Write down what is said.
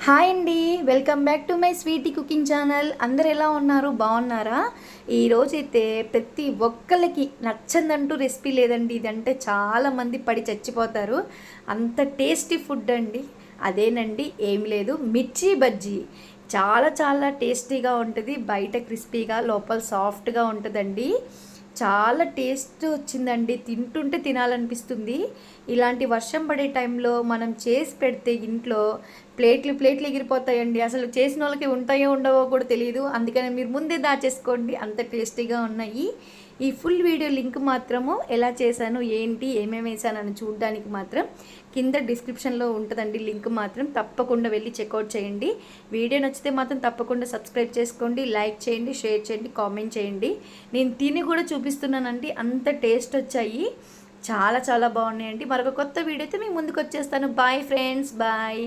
Hi అండి, welcome back to my Sweety cooking channel. అందరు ఎలా ఉన్నారు? బాగున్నారా? ఈరోజైతే ప్రతి ఒక్కరికి నచ్చందంటూ రెసిపీ లేదండి. ఇదంటే చాలామంది పడి చచ్చిపోతారు, అంత టేస్టీ ఫుడ్ అండి. అదేనండి, ఏం లేదు, మిర్చి బజ్జీ. చాలా చాలా టేస్టీగా ఉంటుంది, బయట క్రిస్పీగా లోపల సాఫ్ట్గా ఉంటుందండి. చాలా టేస్ట్ వచ్చిందండి, తింటుంటే తినాలనిపిస్తుంది. ఇలాంటి వర్షం పడే టైంలో మనం చేసి పెడితే ఇంట్లో ప్లేట్లు ప్లేట్లు ఎగిరిపోతాయండి. అసలు చేసిన వాళ్ళకి ఉంటాయో ఉండవో కూడా తెలియదు. అందుకని మీరు ముందే దాచేసుకోండి, అంత టేస్టీగా ఉన్నాయి. ఈ ఫుల్ వీడియో లింక్ మాత్రము ఎలా చేశాను, ఏంటి, ఏమేమి వేసానని చూడడానికి మాత్రం కింద డిస్క్రిప్షన్లో ఉంటుందండి. లింక్ మాత్రం తప్పకుండా వెళ్ళి చెక్అవుట్ చేయండి. వీడియో నచ్చితే మాత్రం తప్పకుండా సబ్స్క్రైబ్ చేసుకోండి, లైక్ చేయండి, షేర్ చేయండి, కామెంట్ చేయండి. నేను తిని కూడా చూపిస్తున్నానండి, అంత టేస్ట్ వచ్చాయి. చాలా చాలా బాగున్నాయండి. మరొక కొత్త వీడియోతో మీ ముందుకు వచ్చేస్తాను. Bye friends, bye.